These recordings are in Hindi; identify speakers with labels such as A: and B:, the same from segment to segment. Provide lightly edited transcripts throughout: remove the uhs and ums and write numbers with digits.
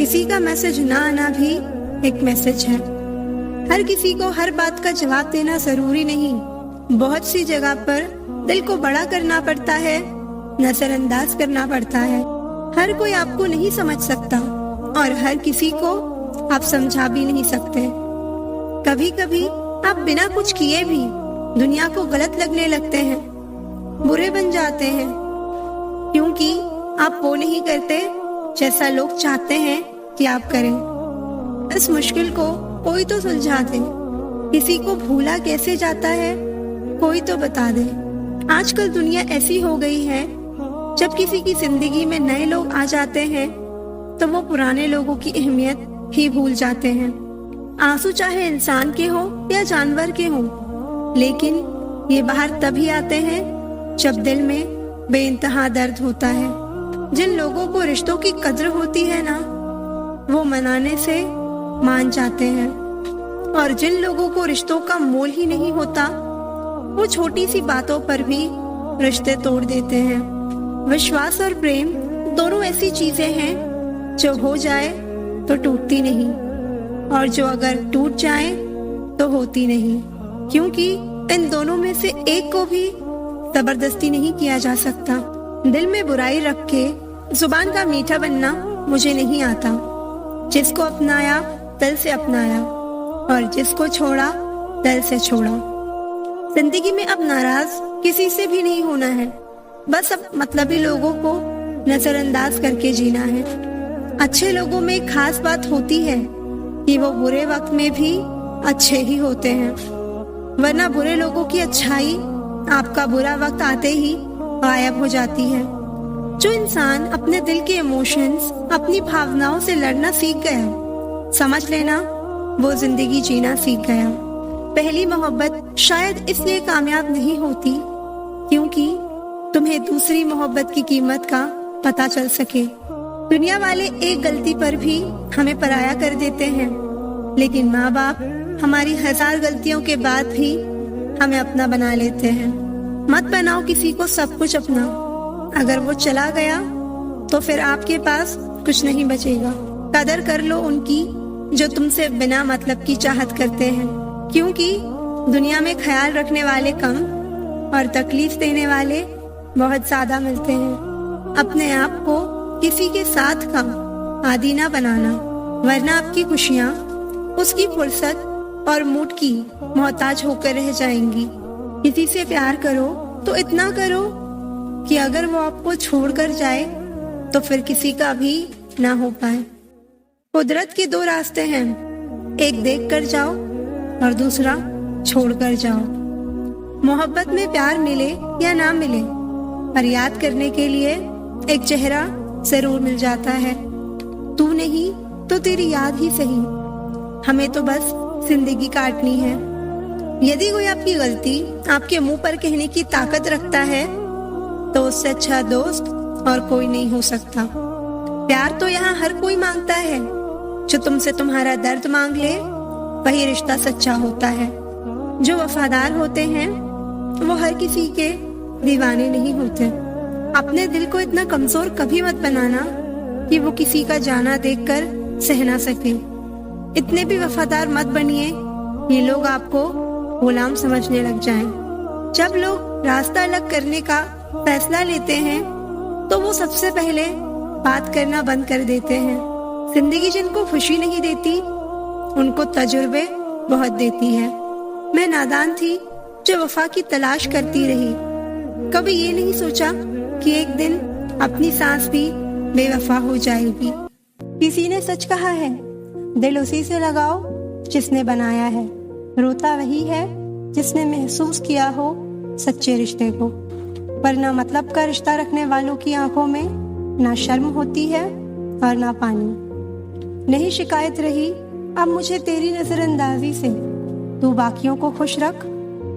A: किसी का मैसेज ना आना भी एक मैसेज है। हर किसी को हर बात का जवाब देना जरूरी नहीं। बहुत सी जगह पर दिल को बड़ा करना पड़ता है, नजरअंदाज करना पड़ता है। हर कोई आपको नहीं समझ सकता और हर किसी को आप समझा भी नहीं सकते। कभी कभी आप बिना कुछ किए भी दुनिया को गलत लगने लगते हैं, बुरे बन जाते हैं, क्योंकि आप वो नहीं करते जैसा लोग चाहते हैं कि आप करें। इस मुश्किल को कोई तो सुलझा दे। किसी को भूला कैसे जाता है कोई तो बता दे। आजकल दुनिया ऐसी हो गई है, जब किसी की जिंदगी में नए लोग आ जाते हैं तो वो पुराने लोगों की अहमियत ही भूल जाते हैं। आंसू चाहे इंसान के हो या जानवर के हो, लेकिन ये बाहर तभी आते हैं जब दिल में बेइंतहा दर्द होता है। जिन लोगों को रिश्तों की कद्र होती है ना, वो मनाने से मान जाते हैं, और जिन लोगों को रिश्तों का मोल ही नहीं होता, वो छोटी सी बातों पर भी रिश्ते तोड़ देते हैं। विश्वास और प्रेम दोनों ऐसी चीजें हैं जो हो जाए तो टूटती नहीं, और जो अगर टूट जाए तो होती नहीं, क्योंकि इन दोनों में से एक को भी जबरदस्ती नहीं किया जा सकता। दिल में बुराई रख के जुबान का मीठा बनना मुझे नहीं आता। जिसको अपनाया दिल से अपनाया, और जिसको छोड़ा दिल से छोड़ा। जिंदगी में अब नाराज किसी से भी नहीं होना है, बस अब मतलबी लोगों को नजरअंदाज करके जीना है। अच्छे लोगों में एक खास बात होती है कि वो बुरे वक्त में भी अच्छे ही होते हैं, वरना बुरे लोगों की अच्छाई आपका बुरा वक्त आते ही गायब हो जाती है। जो इंसान अपने दिल के इमोशंस, अपनी भावनाओं से लड़ना सीख गया, समझ लेना वो जिंदगी जीना सीख गया। पहली मोहब्बत शायद इसलिए कामयाब नहीं होती क्योंकि तुम्हें दूसरी मोहब्बत की कीमत का पता चल सके। दुनिया वाले एक गलती पर भी हमें पराया कर देते हैं, लेकिन माँ बाप हमारी 1000 गलतियों के बाद भी हमें अपना बना लेते हैं। मत बनाओ किसी को सब कुछ अपना। अगर वो चला गया तो फिर आपके पास कुछ नहीं बचेगा। कदर कर लो उनकी जो तुमसे बिना मतलब की चाहत करते हैं, क्योंकि दुनिया में ख्याल रखने वाले कम और तकलीफ देने वाले बहुत ज्यादा मिलते हैं। अपने आप को किसी के साथ का आदी ना बनाना, वरना आपकी खुशियाँ उसकी फुर्सत और मूड की मोहताज होकर रह जाएंगी। किसी से प्यार करो तो इतना करो कि अगर वो आपको छोड़कर जाए तो फिर किसी का भी ना हो पाए। कुदरत के 2 रास्ते हैं, एक देख कर जाओ और दूसरा छोड़ कर जाओ। मोहब्बत में प्यार मिले या ना मिले, पर याद करने के लिए एक चेहरा जरूर मिल जाता है। तू नहीं तो तेरी याद ही सही, हमें तो बस जिंदगी काटनी है। यदि कोई आपकी गलती आपके मुंह पर कहने की ताकत रखता है तो उससे अच्छा दोस्त और कोई नहीं हो सकता। प्यार तो यहाँ हर कोई मांगता है, जो तुमसे तुम्हारा दर्द मांग ले वही रिश्ता सच्चा होता है। जो वफादार होते हैं वो हर किसी के दीवाने नहीं होते। अपने दिल को इतना कमजोर कभी मत बनाना कि वो किसी का जाना देखकर सह ना सके। इतने भी वफादार मत बनिए ये लोग आपको गुलाम समझने लग जाएं। जब लोग रास्ता अलग करने का फैसला लेते हैं तो वो सबसे पहले बात करना बंद कर देते हैं। जिंदगी जिनको खुशी नहीं देती उनको तजुर्बे बहुत देती है। मैं नादान थी जो वफा की तलाश करती रही, कभी ये नहीं सोचा कि एक दिन अपनी सांस भी बेवफा हो जाएगी। किसी ने सच कहा है, दिल उसी से लगाओ जिसने बनाया है। रोता वही है जिसने महसूस किया हो सच्चे रिश्ते को, वरना मतलब का रिश्ता रखने वालों की आंखों में ना शर्म होती है और ना पानी। नहीं शिकायत रही अब मुझे तेरी नजरअंदाजी से, तू बाकियों को खुश रख,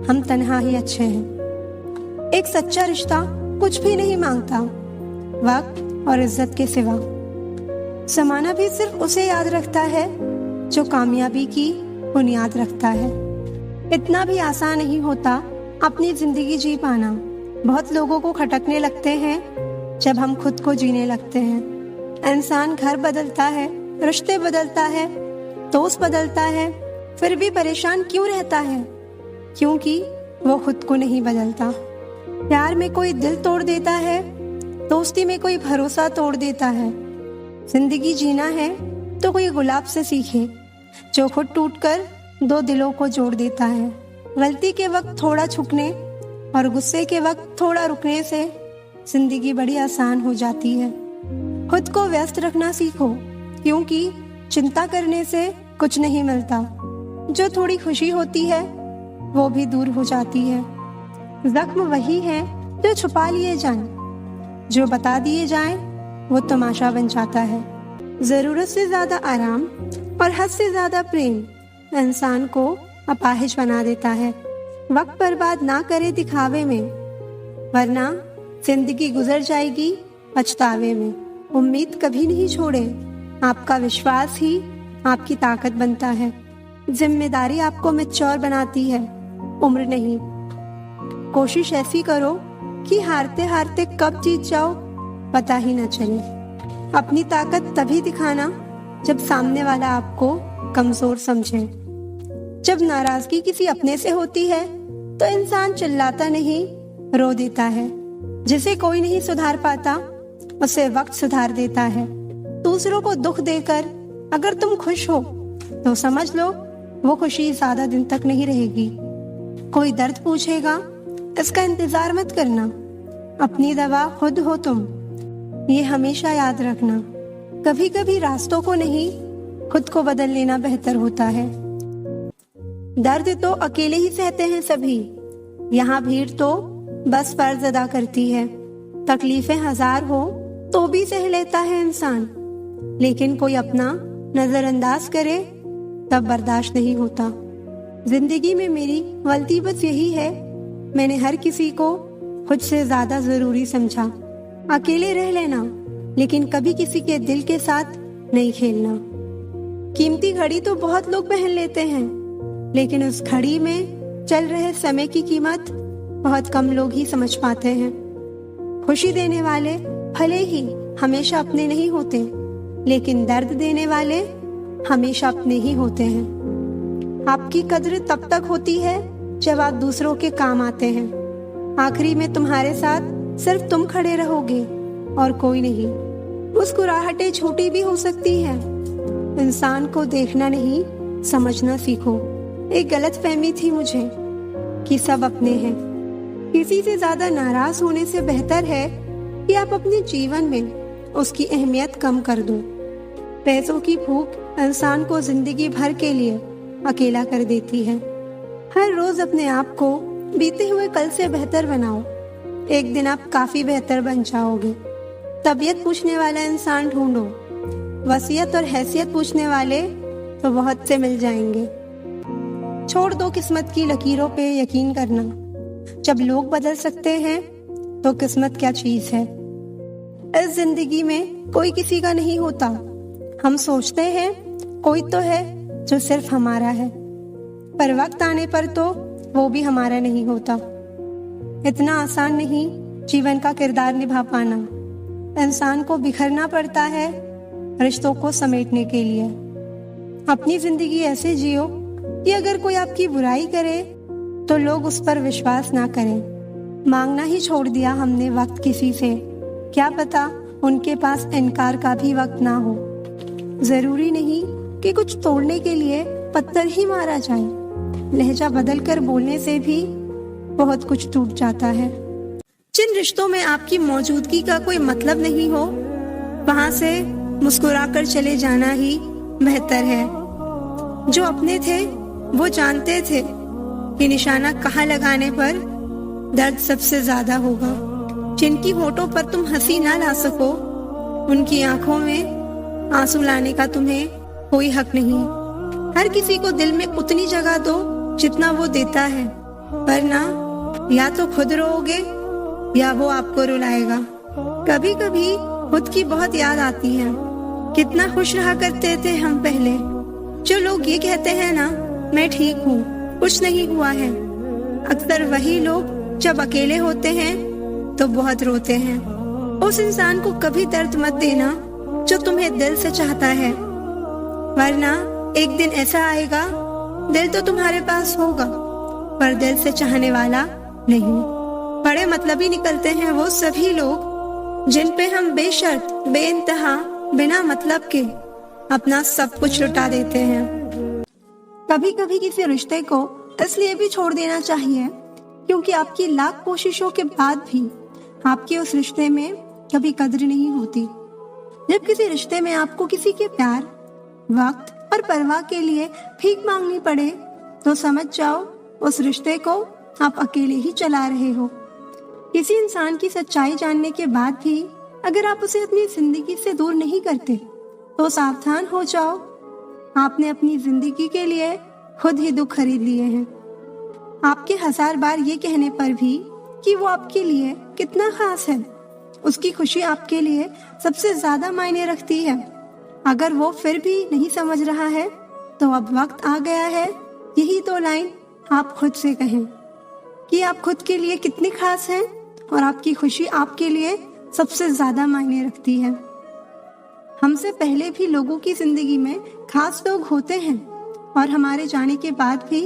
A: हम तन्हा ही अच्छे हैं। एक सच्चा रिश्ता कुछ भी नहीं मांगता वक्त और इज्जत के सिवा। जमाना भी सिर्फ उसे याद रखता है जो कामयाबी की बुनियाद रखता है। इतना भी आसान नहीं होता अपनी जिंदगी जी पाना। बहुत लोगों को खटकने लगते हैं जब हम खुद को जीने लगते हैं। इंसान घर बदलता है, रिश्ते बदलता है, दोस्त बदलता है, फिर भी परेशान क्यों रहता है? क्योंकि वो खुद को नहीं बदलता। प्यार में कोई दिल तोड़ देता है, दोस्ती में कोई भरोसा तोड़ देता है। जिंदगी जीना है तो कोई गुलाब से सीखे, जो खुद टूटकर दो दिलों को जोड़ देता है। गलती के वक्त थोड़ा झुकने और गुस्से के वक्त थोड़ा रुकने से जिंदगी बड़ी आसान हो जाती है। खुद को व्यस्त रखना सीखो, क्योंकि चिंता करने से कुछ नहीं मिलता। जो थोड़ी खुशी होती है वो भी दूर हो जाती है। जख्म वही है जो छुपा लिए जाएं, जो बता दिए जाएं वो तमाशा बन जाता है। जरूरत से ज्यादा आराम और हद से ज्यादा प्रेम इंसान को अपाहिज बना देता है। वक्त बर्बाद ना करे दिखावे में, वरना जिंदगी गुजर जाएगी पछतावे में। उम्मीद कभी नहीं छोड़े, आपका विश्वास ही आपकी ताकत बनता है। जिम्मेदारी आपको मैच्योर बनाती है, उम्र नहीं। कोशिश ऐसी करो कि हारते हारते कब जीत जाओ पता ही न चले। अपनी ताकत तभी दिखाना जब सामने वाला आपको कमजोर समझे। जब नाराजगी किसी अपने से होती है तो इंसान चिल्लाता नहीं, रो देता है। जिसे कोई नहीं सुधार पाता उसे वक्त सुधार देता है। दूसरों को दुख देकर अगर तुम खुश हो तो समझ लो वो खुशी ज्यादा दिन तक नहीं रहेगी। कोई दर्द पूछेगा, इसका इंतजार मत करना। अपनी दवा खुद हो तुम, ये हमेशा याद रखना। कभी कभी रास्तों को नहीं, खुद को बदल लेना बेहतर होता है। दर्द तो अकेले ही सहते हैं सभी, यहाँ भीड़ तो बस फर्ज अदा करती है। तकलीफें हजार हो तो भी सह लेता है इंसान, लेकिन कोई अपना नजरअंदाज करे तब बर्दाश्त नहीं होता। जिंदगी में मेरी गलती बस यही है, मैंने हर किसी को खुद से ज्यादा जरूरी समझा। अकेले रह लेना, लेकिन कभी किसी के दिल के साथ नहीं खेलना। कीमती घड़ी तो बहुत लोग पहन लेते हैं, लेकिन उस घड़ी में चल रहे समय की कीमत बहुत कम लोग ही समझ पाते हैं। खुशी देने वाले भले ही हमेशा अपने नहीं होते, लेकिन दर्द देने वाले हमेशा अपने ही होते हैं। आपकी कद्र तब तक होती है जब आप दूसरों के काम आते हैं। आखिरी में तुम्हारे साथ सिर्फ तुम खड़े रहोगे और कोई नहीं। मुस्कुराहटें छोटी भी हो सकती है। इंसान को देखना नहीं, समझना सीखो। एक गलतफहमी थी मुझे कि सब अपने हैं। किसी से ज्यादा नाराज होने से बेहतर है कि आप अपने जीवन में उसकी अहमियत कम कर दो। पैसों की भूख इंसान को जिंदगी भर के लिए अकेला कर देती है। हर रोज अपने आप को बीते हुए कल से बेहतर बनाओ। एक दिन आप काफी बेहतर बन जाओगे। तबीयत पूछने वाला इंसान ढूंढो, वसीयत और हैसियत पूछने वाले तो बहुत से मिल जाएंगे। छोड़ दो किस्मत की लकीरों पे यकीन करना। जब लोग बदल सकते हैं तो किस्मत क्या चीज है। इस जिंदगी में कोई किसी का नहीं होता। हम सोचते हैं कोई तो है जो सिर्फ हमारा है, पर वक्त आने पर तो वो भी हमारा नहीं होता। इतना आसान नहीं जीवन का किरदार निभा पाना। इंसान को बिखरना पड़ता है रिश्तों को समेटने के लिए। अपनी जिंदगी ऐसे जियो कि अगर कोई आपकी बुराई करे तो लोग उस पर विश्वास ना करें। मांगना ही छोड़ दिया हमने वक्त किसी से, क्या पता उनके पास इनकार का भी वक्त ना हो। जरूरी नहीं कि कुछ तोड़ने के लिए पत्थर ही मारा जाए। लहजा बदल कर बोलने से भी बहुत कुछ टूट जाता है। जिन रिश्तों में आपकी मौजूदगी का कोई मतलब नहीं हो, वहां से मुस्कुराकर चले जाना ही बेहतर है। जो अपने थे वो जानते थे कि निशाना कहाँ लगाने पर दर्द सबसे ज्यादा होगा। जिनकी होठों पर तुम हंसी ना ला सको, उनकी आंखों में आंसू लाने का तुम्हें कोई हक नहीं। हर किसी को दिल में उतनी जगह दो जितना वो देता है, वरना या तो खुद रोओगे या वो आपको रुलाएगा। कभी कभी खुद की बहुत याद आती है। कितना खुश रहा करते थे हम पहले। जो लोग ये कहते हैं ना, मैं ठीक हूँ, कुछ नहीं हुआ है, अक्सर वही लोग जब अकेले होते हैं तो बहुत रोते हैं। उस इंसान को कभी दर्द मत देना जो तुम्हें दिल से चाहता है। वरना एक दिन ऐसा आएगा, दिल तो तुम्हारे पास होगा पर दिल से चाहने वाला नहीं। बड़े मतलबी निकलते हैं वो सभी लोग जिन पे हम बेशर्त बेइंतहा बिना मतलब के अपना सब कुछ लुटा देते हैं। कभी कभी किसी रिश्ते को इसलिए भी छोड़ देना चाहिए क्योंकि आपकी लाख कोशिशों के बाद भी आपके उस रिश्ते में कभी कद्र नहीं होती। जब किसी रिश्ते में आपको किसी के प्यार, वक्त और परवाह के लिए भीख मांगनी पड़े तो समझ जाओ उस रिश्ते को आप अकेले ही चला रहे हो। किसी इंसान की सच्चाई जानने के बाद भी अगर आप उसे अपनी जिंदगी से दूर नहीं करते तो सावधान हो जाओ, आपने अपनी जिंदगी के लिए खुद ही दुख खरीद लिए हैं। आपके 1000 बार ये कहने पर भी कि वो आपके लिए कितना खास है, उसकी खुशी आपके लिए सबसे ज्यादा मायने रखती है, अगर वो फिर भी नहीं समझ रहा है तो अब वक्त आ गया है यही 2 लाइन आप खुद से कहें कि आप खुद के लिए कितने खास हैं और आपकी खुशी आपके लिए सबसे ज्यादा मायने रखती है। हमसे पहले भी लोगों की जिंदगी में खास लोग होते हैं और हमारे जाने के बाद भी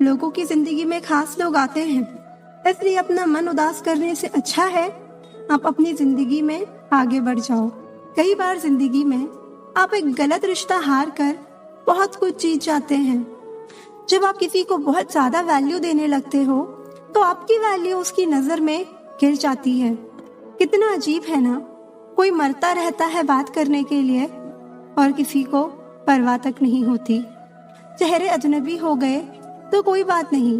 A: लोगों की जिंदगी में खास लोग आते हैं। इसलिए अपना मन उदास करने से अच्छा है आप अपनी जिंदगी में आगे बढ़ जाओ। कई बार जिंदगी में आप एक गलत रिश्ता हार कर बहुत कुछ जीत जाते हैं। जब आप किसी को बहुत ज्यादा वैल्यू देने लगते हो तो आपकी वैल्यू उसकी नजर में गिर जाती है। कितना अजीब है ना, कोई मरता रहता है बात करने के लिए और किसी को परवाह तक नहीं होती। चेहरे अजनबी हो गए तो कोई बात नहीं,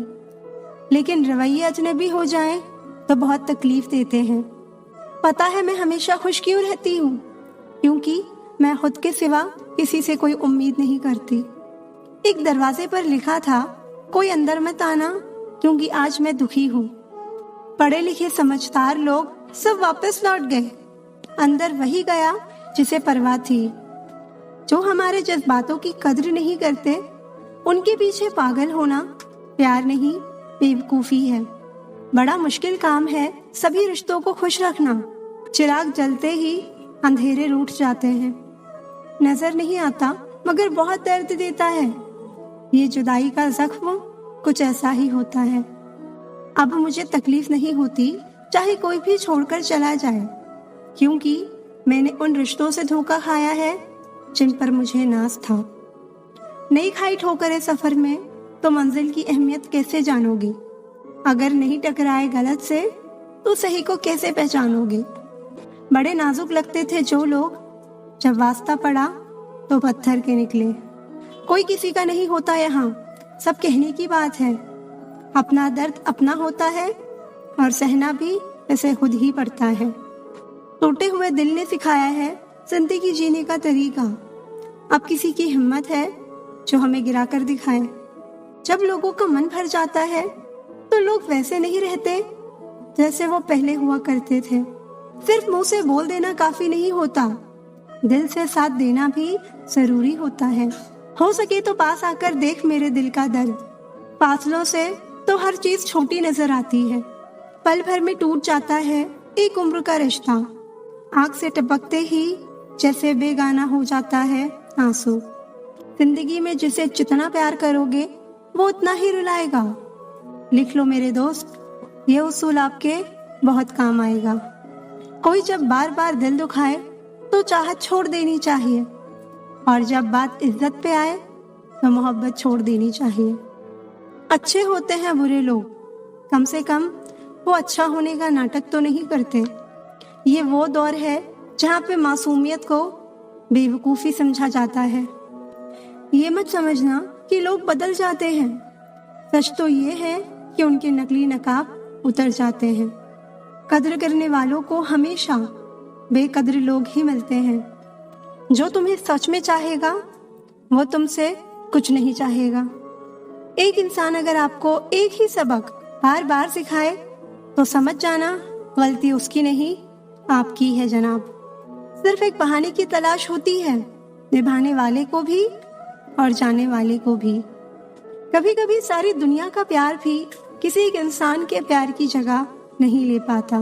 A: लेकिन रवैये अजनबी हो जाएं तो बहुत तकलीफ देते हैं। पता है मैं हमेशा खुश क्यों रहती हूँ? क्योंकि मैं खुद के सिवा किसी से कोई उम्मीद नहीं करती। एक दरवाजे पर लिखा था, कोई अंदर मत आना क्योंकि आज मैं दुखी हूँ। पढ़े लिखे समझदार लोग सब वापस लौट गए, अंदर वही गया जिसे परवाह थी। जो हमारे जज्बातों की कद्र नहीं करते उनके पीछे पागल होना प्यार नहीं बेवकूफी है। बड़ा मुश्किल काम है सभी रिश्तों को खुश रखना। चिराग जलते ही अंधेरे रूठ जाते हैं। नजर नहीं आता मगर बहुत दर्द देता है। ये जुदाई का जख्म कुछ ऐसा ही होता है। अब मुझे तकलीफ नहीं होती चाहे कोई भी छोड़कर चला जाए, क्योंकि मैंने उन रिश्तों से धोखा खाया है जिन पर मुझे नाज था। नहीं खाई ठोकरें सफर में तो मंजिल की अहमियत कैसे जानोगे? अगर नहीं टकराए गलत से तो सही को कैसे पहचानोगे? बड़े नाजुक लगते थे जो लोग, जब वास्ता पड़ा तो पत्थर के निकले। कोई किसी का नहीं होता यहाँ, सब कहने की बात है। अपना दर्द अपना होता है और सहना भी इसे खुद ही पड़ता है। टूटे हुए दिल ने सिखाया है जिंदगी जीने का तरीका। अब किसी की हिम्मत है जो हमें गिरा कर दिखाए। जब लोगों का मन भर जाता है तो लोग वैसे नहीं रहते जैसे वो पहले हुआ करते थे। सिर्फ मुंह से बोल देना काफी नहीं होता, दिल से साथ देना भी जरूरी होता है। हो सके तो पास आकर देख मेरे दिल का दर्द। फासलों से तो हर चीज छोटी नजर आती है, पल भर में टूट जाता है एक उम्र का रिश्ता। आंख से टपकते ही जैसे बेगाना हो जाता है आंसू। जिंदगी में जिसे जितना प्यार करोगे वो उतना ही रुलाएगा। लिख लो मेरे दोस्त, ये उसूल आपके बहुत काम आएगा। कोई जब बार बार दिल दुखाए तो चाहत छोड़ देनी चाहिए, और जब बात इज्जत पे आए तो मोहब्बत छोड़ देनी चाहिए। अच्छे होते हैं बुरे लोग, कम से कम वो अच्छा होने का नाटक तो नहीं करते। ये वो दौर है जहाँ पे मासूमियत को बेवकूफ़ी समझा जाता है। ये मत समझना कि लोग बदल जाते हैं, सच तो ये है कि उनके नकली नकाब उतर जाते हैं। कद्र करने वालों को हमेशा बेकद्र लोग ही मिलते हैं। जो तुम्हें सच में चाहेगा वो तुमसे कुछ नहीं चाहेगा। एक इंसान अगर आपको एक ही सबक बार बार सिखाए तो समझ जाना गलती उसकी नहीं आपकी है जनाब। सिर्फ एक बहाने की तलाश होती है, निभाने वाले को भी और जाने वाले को भी। कभी कभी सारी दुनिया का प्यार भी किसी एक इंसान के प्यार की जगह नहीं ले पाता।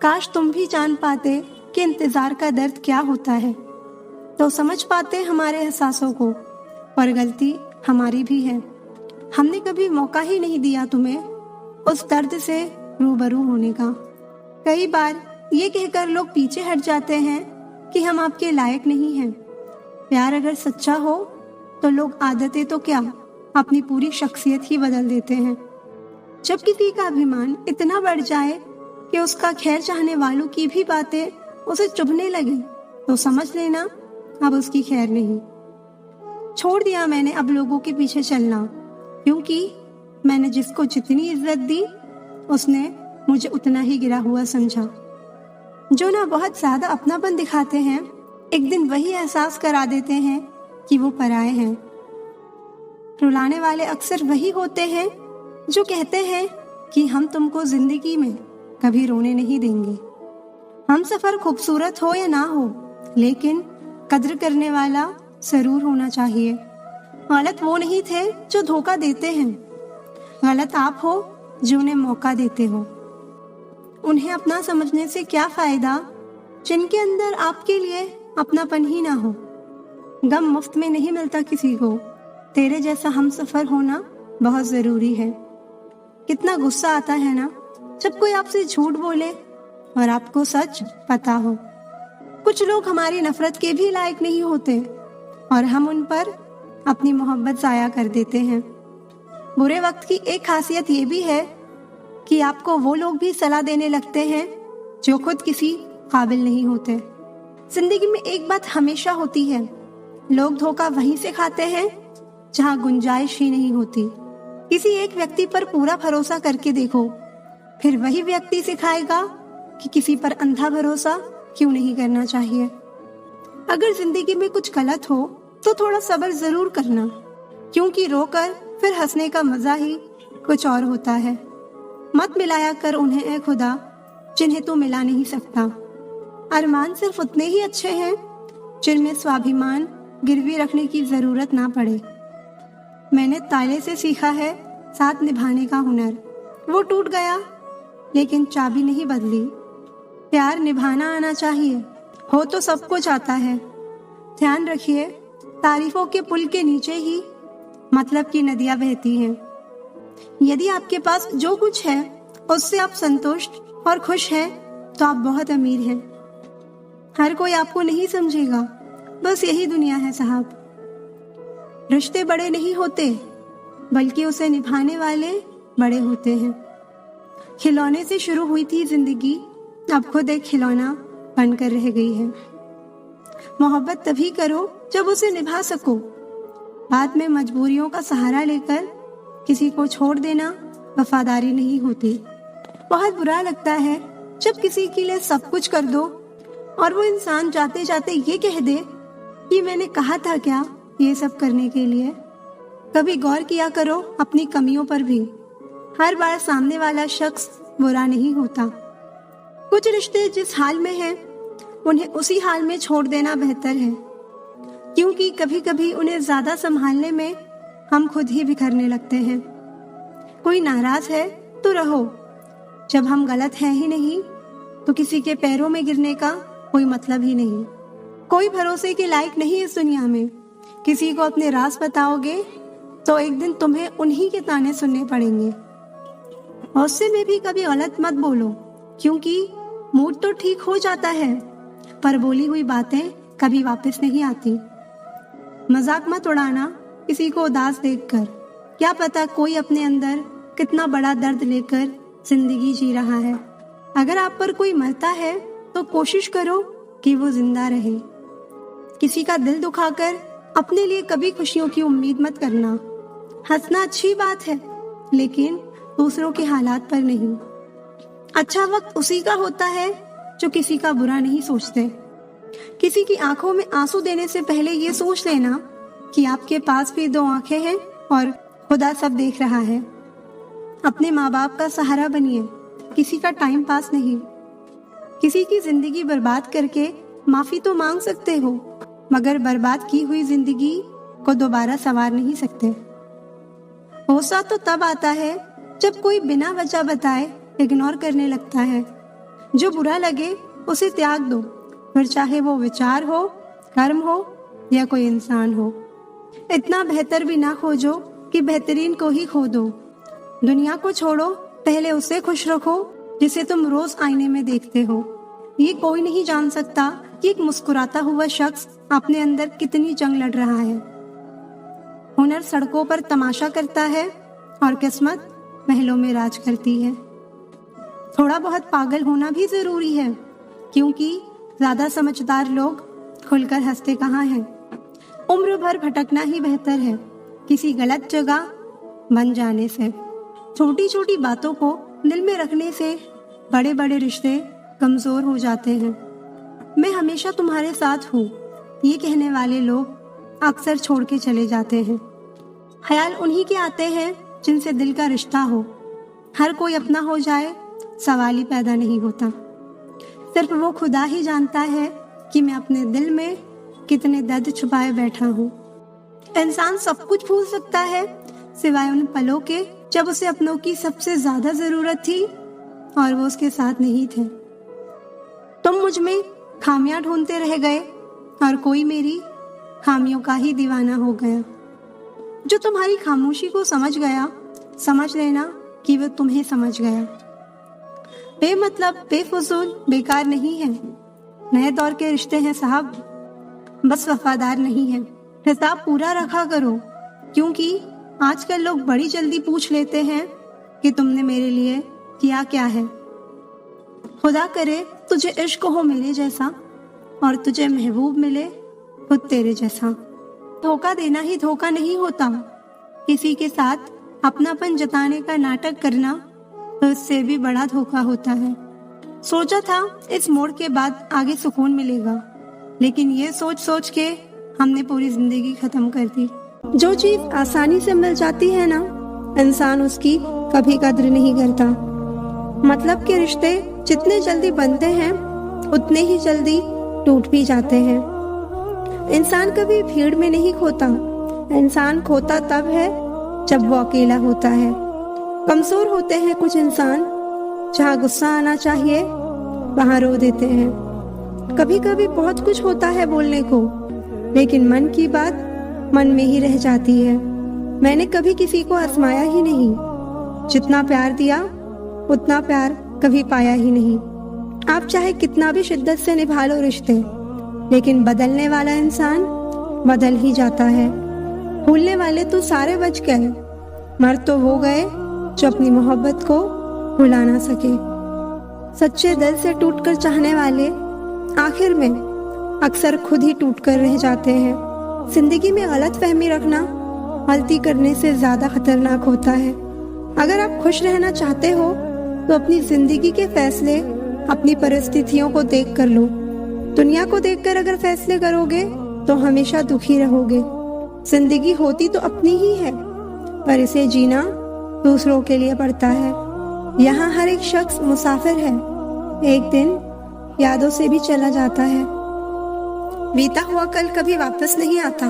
A: काश तुम भी जान पाते कि इंतजार का दर्द क्या होता है। तो समझ पाते हमारे एहसासों को, पर गलती हमारी भी है। हमने कभी मौका ही नहीं दिया तुम्हें उस दर्द से रूबरू होने का। कई बार ये कहकर लोग पीछे हट जाते हैं कि हम आपके लायक नहीं हैं। प्यार अगर सच्चा हो तो लोग आदतें तो क्या, अपनी पूरी शख्सियत ही बदल देते हैं। जब किसी का अभिमान इतना बढ़ जाए कि उसका खैर चाहने वालों की भी बातें उसे चुभने लगे, तो समझ लेना अब उसकी खैर नहीं। छोड़ दिया मैंने अब लोगों के पीछे चलना, क्योंकि मैंने जिसको जितनी इज्जत दी उसने मुझे उतना ही गिरा हुआ समझा। जो ना बहुत ज्यादा अपनापन दिखाते हैं, एक दिन वही एहसास करा देते हैं कि वो पराए हैं। रुलाने वाले अक्सर वही होते हैं जो कहते हैं कि हम तुमको जिंदगी में कभी रोने नहीं देंगे। हम सफर खूबसूरत हो या ना हो, लेकिन कद्र करने वाला जरूर होना चाहिए। गलत वो नहीं थे जो धोखा देते हैं, गलत आप हो जो उन्हें मौका देते हो। उन्हें अपना समझने से क्या फायदा जिनके अंदर आपके लिए अपनापन ही ना हो। गम मुफ्त में नहीं मिलता किसी को, तेरे जैसा हम सफर होना बहुत जरूरी है। कितना गुस्सा आता है ना जब कोई आपसे झूठ बोले और आपको सच पता हो। कुछ लोग हमारी नफरत के भी लायक नहीं होते और हम उन पर अपनी मोहब्बत जाया कर देते हैं। बुरे वक्त की एक खासियत ये भी है कि आपको वो लोग भी सलाह देने लगते हैं जो खुद किसी काबिल नहीं होते। जिंदगी में एक बात हमेशा होती है, लोग धोखा वहीं से खाते हैं जहां गुंजाइश ही नहीं होती। किसी एक व्यक्ति पर पूरा भरोसा करके देखो, फिर वही व्यक्ति सिखाएगा कि किसी पर अंधा भरोसा क्यों नहीं करना चाहिए। अगर जिंदगी में कुछ गलत हो तो थोड़ा सब्र जरूर करना, क्योंकि रोकर फिर हंसने का मजा ही कुछ और होता है। मत मिलाया कर उन्हें ए खुदा जिन्हें तू मिला नहीं सकता। अरमान सिर्फ उतने ही अच्छे हैं जिनमें स्वाभिमान गिरवी रखने की जरूरत ना पड़े। मैंने ताले से सीखा है साथ निभाने का हुनर। वो टूट गया लेकिन चाबी नहीं बदली। प्यार निभाना आना चाहिए, हो तो सब कुछ आता है। ध्यान रखिए, तारीफों के पुल के नीचे ही मतलब की नदियां बहती हैं। यदि आपके पास जो कुछ है उससे आप संतुष्ट और खुश हैं तो आप बहुत अमीर हैं। हर कोई आपको नहीं समझेगा, बस यही दुनिया है साहब। रिश्ते बड़े नहीं होते बल्कि उसे निभाने वाले बड़े होते हैं। खिलौने से शुरू हुई थी जिंदगी, अब खुद एक खिलौना बनकर रह गई है। मोहब्बत तभी करो जब उसे निभा सको। बाद में मजबूरियों का सहारा लेकर किसी को छोड़ देना वफादारी नहीं होती। बहुत बुरा लगता है जब किसी के लिए सब कुछ कर दो और वो इंसान जाते जाते ये कह दे कि मैंने कहा था क्या ये सब करने के लिए। कभी गौर किया करो अपनी कमियों पर भी। हर बार सामने वाला शख्स बुरा नहीं होता। कुछ रिश्ते जिस हाल में हैं उन्हें उसी हाल में छोड़ देना बेहतर है, क्योंकि कभी कभी उन्हें ज्यादा संभालने में हम खुद ही बिखरने लगते हैं। कोई नाराज है तो रहो, जब हम गलत हैं ही नहीं तो किसी के पैरों में गिरने का कोई मतलब ही नहीं। कोई भरोसे के लायक नहीं इस दुनिया में। किसी को अपने राज बताओगे तो एक दिन तुम्हें उन्हीं के ताने सुनने पड़ेंगे। गुस्से में भी कभी गलत मत बोलो, क्योंकि मूड तो ठीक हो जाता है पर बोली हुई बातें कभी वापस नहीं आती। मजाक मत उड़ाना किसी को उदास देखकर। क्या पता कोई अपने अंदर कितना बड़ा दर्द लेकर जिंदगी जी रहा है। अगर आप पर कोई मरता है तो कोशिश करो कि वो जिंदा रहे। किसी का दिल दुखाकर अपने लिए कभी खुशियों की उम्मीद मत करना। हंसना अच्छी बात है, लेकिन दूसरों के हालात पर नहीं। अच्छा वक्त उसी का होता है जो किसी का बुरा नहीं सोचते। किसी की आंखों में आंसू देने से पहले ये सोच लेना कि आपके पास भी दो आंखें हैं और खुदा सब देख रहा है। अपने माँ बाप का सहारा बनिए, किसी का टाइम पास नहीं। किसी की जिंदगी बर्बाद करके माफी तो मांग सकते हो, मगर बर्बाद की हुई जिंदगी को दोबारा संवार नहीं सकते। गुस्सा तो तब आता है जब कोई बिना वजह बताए इग्नोर करने लगता है। जो बुरा लगे उसे त्याग दो, फिर चाहे वो विचार हो, कर्म हो या कोई इंसान हो। इतना बेहतर भी ना खोजो कि बेहतरीन को ही खो दो। दुनिया को छोड़ो, पहले उसे खुश रखो जिसे तुम रोज आईने में देखते हो। ये कोई नहीं जान सकता कि एक मुस्कुराता हुआ शख्स अपने अंदर कितनी जंग लड़ रहा है। हुनर सड़कों पर तमाशा करता है और किस्मत महलों में राज करती है। थोड़ा बहुत पागल होना भी जरूरी है, क्योंकि ज्यादा समझदार लोग खुलकर हंसते कहाँ हैं। उम्र भर भटकना ही बेहतर है किसी गलत जगह बन जाने से। छोटी छोटी बातों को दिल में रखने से बड़े बड़े रिश्ते कमजोर हो जाते हैं। मैं हमेशा तुम्हारे साथ हूँ, ये कहने वाले लोग अक्सर छोड़ के चले जाते हैं। ख्याल उन्हीं के आते हैं जिनसे दिल का रिश्ता हो। हर कोई अपना हो जाए, सवाल ही पैदा नहीं होता। सिर्फ वो खुदा ही जानता है कि मैं अपने दिल में कितने दर्द छुपाए बैठा हूँ। इंसान सब कुछ भूल सकता है सिवाय उन पलों के जब उसे अपनों की सबसे ज्यादा जरूरत थी और वो उसके साथ नहीं थे। तुम मुझ में खामियां ढूंढते रह गए और कोई मेरी खामियों का ही दीवाना हो गया। जो तुम्हारी खामोशी को समझ गया, समझ लेना कि वो तुम्हें समझ गया। बेमतलब, बेफजूल, बेकार नहीं है। नए दौर के रिश्ते हैं साहब, बस वफादार नहीं है। हिसाब पूरा रखा करो, क्योंकि आजकल लोग बड़ी जल्दी पूछ लेते हैं कि तुमने मेरे लिए किया क्या है। खुदा करे तुझे इश्क हो मेरे जैसा और तुझे महबूब मिले खुद तेरे जैसा। धोखा देना ही धोखा नहीं होता। किसी के साथ अपनापन जताने का नाटक करना तो इससे भी बड़ा धोखा होता है। सोचा था इस मोड़ के बाद आगे सुकून मिलेगा, लेकिन ये सोच सोच के हमने पूरी जिंदगी खत्म कर दी। जो चीज आसानी से मिल जाती है ना, इंसान उसकी कभी कद्र नहीं करता। मतलब के रिश्ते जितने जल्दी बनते हैं उतने ही जल्दी टूट भी जाते हैं। इंसान कभी भीड़ में नहीं खोता। इंसान खोता तब है जब वो अकेला होता है। कमजोर होते हैं कुछ इंसान, जहाँ गुस्सा आना चाहिए वहाँ रो देते हैं। कभी कभी बहुत कुछ होता है बोलने को, लेकिन मन की बात मन में ही रह जाती है। मैंने कभी किसी को आजमाया ही नहीं। जितना प्यार दिया उतना प्यार कभी पाया ही नहीं। आप चाहे कितना भी शिद्दत से निभा लो रिश्ते, लेकिन बदलने वाला इंसान बदल ही जाता है। भूलने वाले तो सारे बच गए, मर तो वो गए जो अपनी मोहब्बत को भुला ना सके। सच्चे दिल से टूटकर चाहने वाले आखिर में अक्सर खुद ही टूटकर रह जाते हैं। जिंदगी में गलत फहमी रखना गलती करने से ज्यादा खतरनाक होता है। अगर आप खुश रहना चाहते हो तो अपनी जिंदगी के फैसले अपनी परिस्थितियों को देख कर लो। दुनिया को देखकर अगर फैसले करोगे तो हमेशा दुखी रहोगे। जिंदगी होती तो अपनी ही है, पर इसे जीना दूसरों के लिए पड़ता है। यहाँ हर एक शख्स मुसाफिर है, एक दिन यादों से भी चला जाता है। बीता हुआ कल कभी वापस नहीं आता,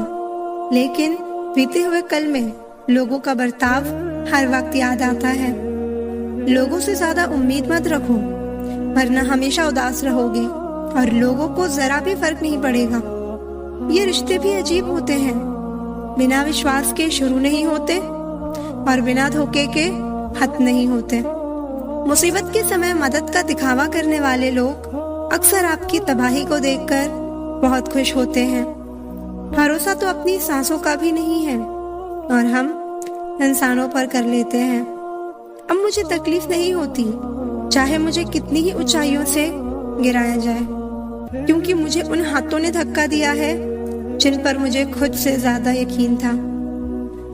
A: लेकिन बीते हुए कल में लोगों का बर्ताव हर वक्त याद आता है। लोगों से ज्यादा उम्मीद मत रखो, वरना हमेशा उदास रहोगे और लोगों को जरा भी फर्क नहीं पड़ेगा। ये रिश्ते भी अजीब होते हैं, बिना विश्वास के शुरू नहीं होते और बिना धोखे के खत्म नहीं होते। मुसीबत के समय मदद का दिखावा करने वाले लोग अक्सर आपकी तबाही को देखकर बहुत खुश होते हैं। भरोसा तो अपनी सांसों का भी नहीं है और हम इंसानों पर कर लेते हैं। अब मुझे तकलीफ नहीं होती, चाहे मुझे कितनी ही ऊंचाइयों से गिराया जाए, क्योंकि मुझे उन हाथों ने धक्का दिया है जिन पर मुझे खुद से ज्यादा यकीन था।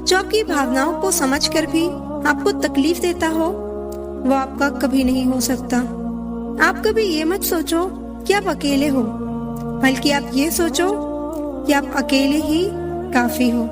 A: जो आपकी भावनाओं को समझकर भी आपको तकलीफ देता हो, वो आपका कभी नहीं हो सकता। आप कभी ये मत सोचो कि आप अकेले हो, बल्कि आप ये सोचो कि आप अकेले ही काफी हो।